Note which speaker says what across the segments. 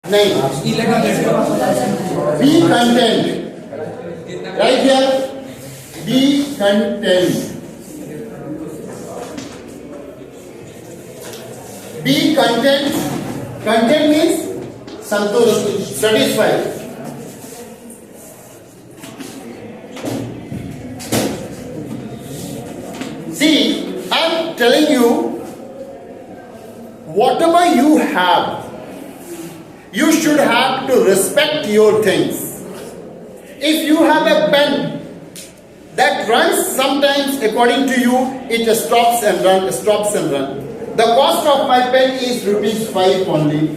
Speaker 1: नहीं, be content. Right here, be content. Be content. Content means santosh, satisfied. See, I'm telling you, whatever you have, you should have to respect your things. If you have a pen that runs sometimes according to you, it stops and runs, stops and runs. The cost of my pen is ₹5 only.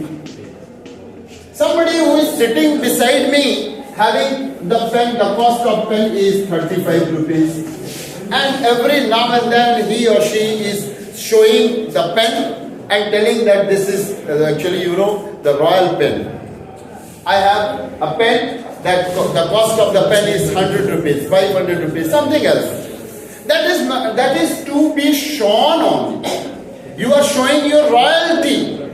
Speaker 1: Somebody who is sitting beside me having the pen, the cost of pen is 35 rupees. And every now and then he or she is showing the pen and telling that this is actually, the royal pen. I have a pen that the cost of the pen is 100 rupees, 500 rupees, something else. That is to be shown on. You are showing your royalty.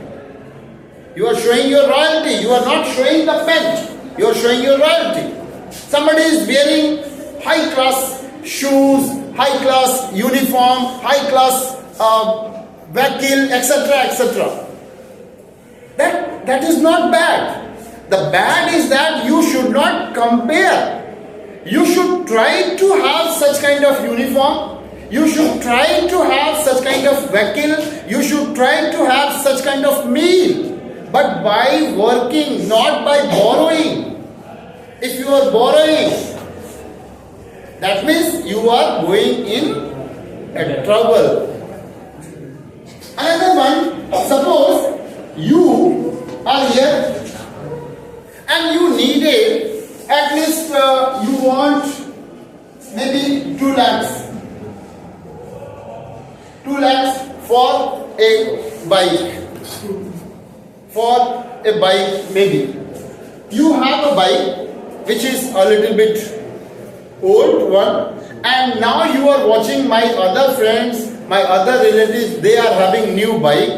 Speaker 1: You are showing your royalty. You are not showing the pen. You are showing your royalty. Somebody is wearing high class shoes, high class uniform, high class vehicle, etc., etc. That is not bad. The bad is that you should not compare. You should try to have such kind of uniform. You should try to have such kind of vehicle. You should try to have such kind of meal. But by working, not by borrowing. If you are borrowing, that means you are going in trouble. Another one, suppose you are here and you needed at least you want maybe 2 lakhs. 2 lakhs for a bike. For a bike maybe. You have a bike which is a little bit old one, and now you are watching my other friends, my other relatives, they are having new bike,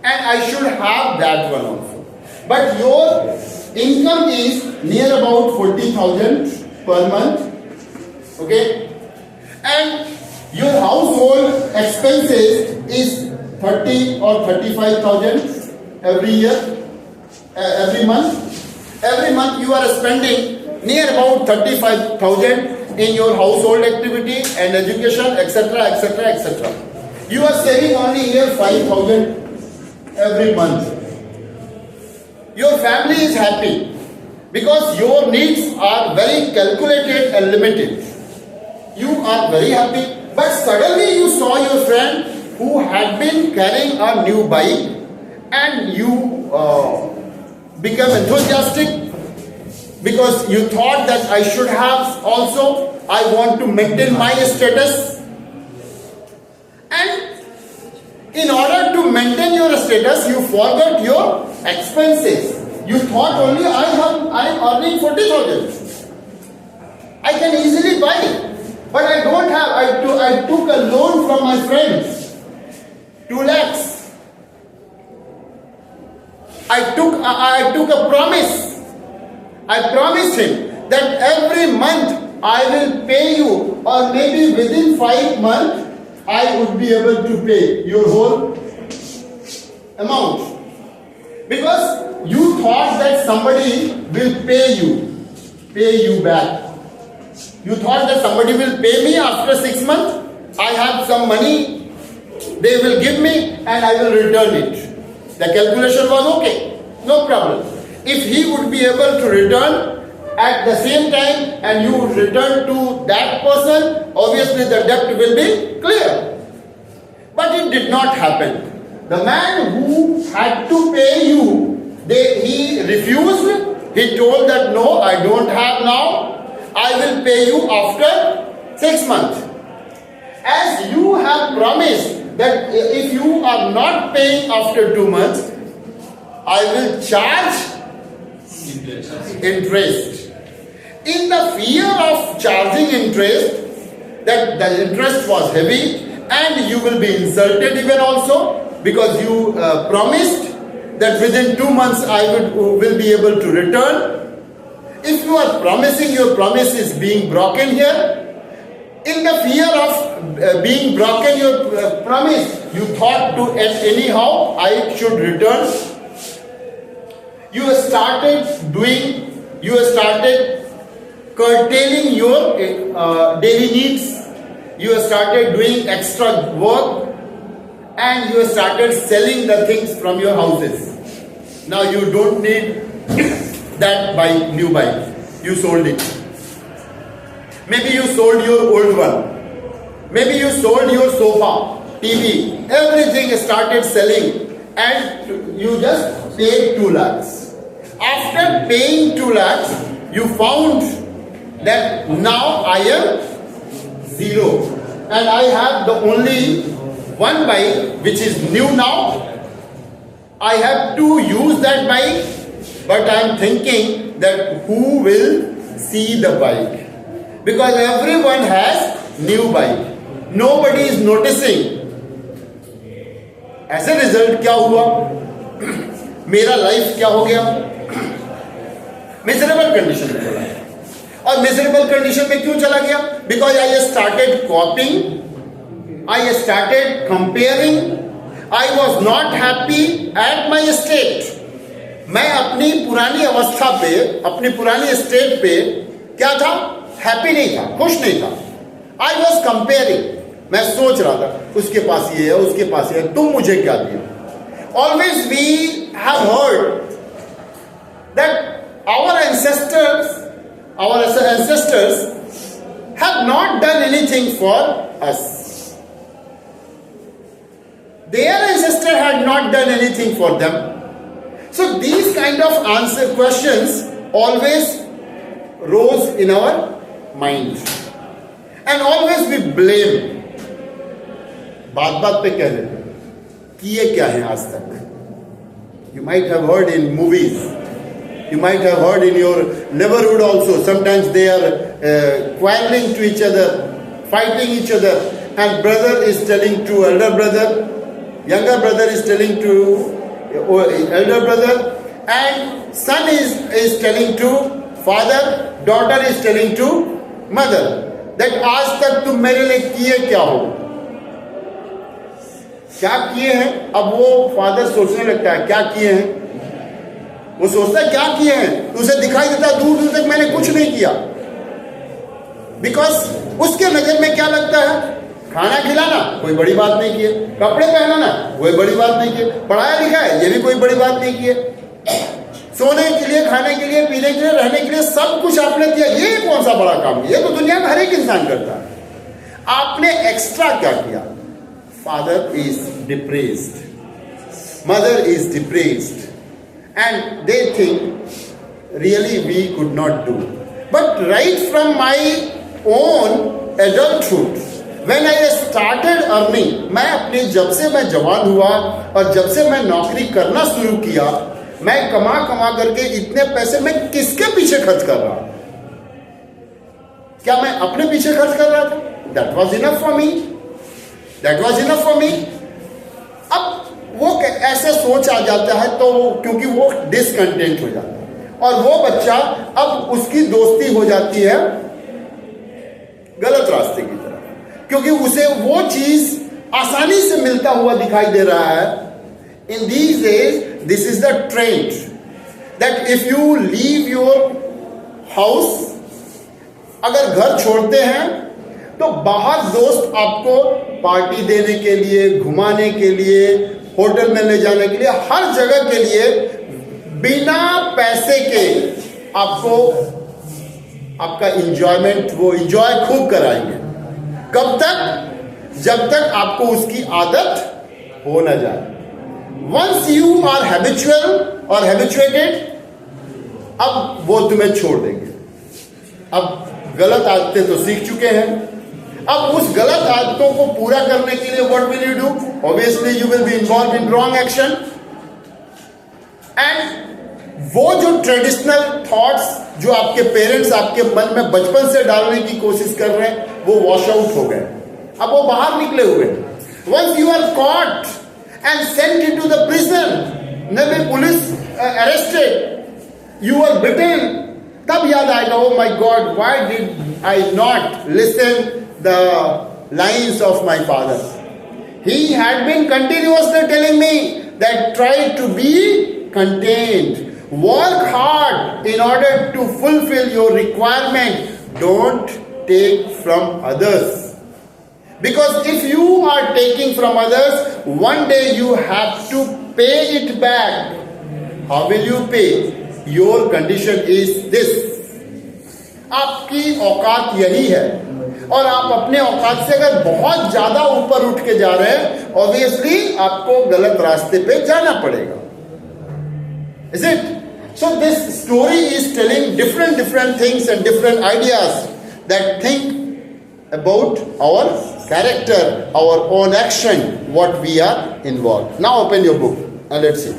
Speaker 1: and I should have that one also. But your income is near about 40,000 per month, okay, and your household expenses is 30 or 35,000 every year, every month. Every month you are spending near about 35,000 in your household activity and education, etc., etc., etc. You are saving only here 5,000 every month. Your family is happy because your needs are very calculated and limited. You are very happy, but suddenly you saw your friend who had been carrying a new bike and you become enthusiastic because you thought that I should have also, I want to maintain my status. And in order to maintain your status, you forgot your expenses. You thought only I am earning 40,000. I can easily buy, but I don't have. I took a loan from my friends, 2 lakhs. I took a promise. I promised him that every month I will pay you, or maybe within 5 months I would be able to pay your whole amount. Because you thought that somebody will pay you back. You thought that somebody will pay me after 6 months. I have some money, they will give me and I will return it. The calculation was okay, no problem. If he would be able to return at the same time and you would return to that person, obviously the debt will be clear. But it did not happen. The man who had to pay you, he refused. He told that no, I don't have now. I will pay you after 6 months. As you have promised that if you are not paying after 2 months, I will charge interest. In the fear of charging interest, that the interest was heavy and you will be insulted even also because you promised that within 2 months I will be able to return. If you are promising, your promise is being broken here. In the fear of being broken your promise, you thought to anyhow I should return. You started curtailing your daily needs. You started doing extra work, and you started selling the things from your houses. Now you don't need that new bike. You sold it. Maybe you sold your old one. Maybe you sold your sofa, TV, everything started selling, and you just paid 2 lakhs. After paying 2 lakhs, you found that now I am zero, and I have the only one bike which is new now. I have to use that bike, but I am thinking that who will see the bike? Because everyone has new bike. Nobody is noticing. As a result, क्या हुआ? मेरा life क्या हो गया? Miserable condition में चला गया. और मिजरेबल कंडीशन में क्यों चला गया? Because I started कॉपिंग, I started comparing, I was not happy at my state. मैं अपनी पुरानी अवस्था पे, अपनी पुरानी स्टेट पे क्या था? हैप्पी नहीं था, खुश नहीं था. I was comparing. मैं सोच रहा था उसके पास ये है, उसके पास ये है, तुम मुझे क्या दिए? Always we have heard that our ancestors have not done anything for us. Their ancestor had not done anything for them. So these kind of questions always rose in our mind, and always we blame. बात पे कह देते किए क्या है आज तक. You might have heard in movies. You might have heard in your neighborhood also. Sometimes they are quarreling to each other, fighting each other, and brother is telling to elder brother, younger brother is telling to elder brother, and son is telling to father, daughter is telling to mother that आज तक तुम मेरे लिए किए क्या हो, क्या किए हैं. अब वो फादर सोचने लगता है क्या किए हैं. वो सोचता है क्या किए हैं, तो उसे दिखाई देता दूर दूर तक मैंने कुछ नहीं किया. बिकॉज उसके नजर में क्या लगता है? खाना खिलाना कोई बड़ी बात नहीं की है, कपड़े पहनाना कोई बड़ी बात नहीं की है, पढ़ाया लिखा है ये भी कोई बड़ी बात नहीं की है, सोने के लिए, खाने के लिए, पीने के लिए, रहने के लिए सब कुछ आपने दिया, ये कौन सा बड़ा काम? ये तो दुनिया में हर एक इंसान करता है. आपने एक्स्ट्रा क्या किया? Father is depressed, mother is depressed, and they think really we could not do. But right from my own adulthood, when I started earning, मैं अपने जब से मैं जवान हुआ और जब से मैं नौकरी करना शुरू किया, मैं कमा करके इतने पैसे मैं किसके पीछे खर्च कर रहा? क्या मैं अपने पीछे खर्च कर रहा था? That was enough for me. That was enough for me. अब वो ऐसे सोच आ जाता है तो क्योंकि वो डिसकंटेंट हो जाता है, और वो बच्चा अब उसकी दोस्ती हो जाती है गलत रास्ते की तरफ, क्योंकि उसे वो चीज आसानी से मिलता हुआ दिखाई दे रहा है. In these days this is the trend that if you leave your house, अगर घर छोड़ते हैं तो बाहर दोस्त आपको पार्टी देने के लिए, घुमाने के लिए, होटल में ले जाने के लिए, हर जगह के लिए बिना पैसे के आपको आपका इंजॉयमेंट, वो इंजॉय खूब कराएंगे. कब तक? जब तक आपको उसकी आदत हो न जाए. वंस यू आर हैबिचुअल और हैबिचुएटेड, अब वो तुम्हें छोड़ देंगे. अब गलत आदतें तो सीख चुके हैं, अब उस गलत आदतों को पूरा करने के लिए what will you do? Obviously you will be involve in wrong action, and वो जो ट्रेडिशनल थॉट्स जो आपके पेरेंट्स आपके मन में बचपन से डालने की कोशिश कर रहे हैं, वो वॉश आउट हो गए, अब वो बाहर निकले हुए. Once you are caught and sent into the prison, maybe police arrested, you were beaten. तब याद आएगा, oh my God, why did I not listen the lines of my father? He had been continuously telling me that try to be content. Work hard in order to fulfill your requirement. Don't take from others. Because if you are taking from others, one day you have to pay it back. How will you pay? Your condition is this. आपकी औकात यही है, और आप अपने औकात से अगर बहुत ज्यादा ऊपर उठ के जा रहे हैं, ऑब्वियसली आपको गलत रास्ते पे जाना पड़ेगा. Is it? So this story is telling different things and different ideas that think about our character, our own action, what we are involved. Now open your book and let's see.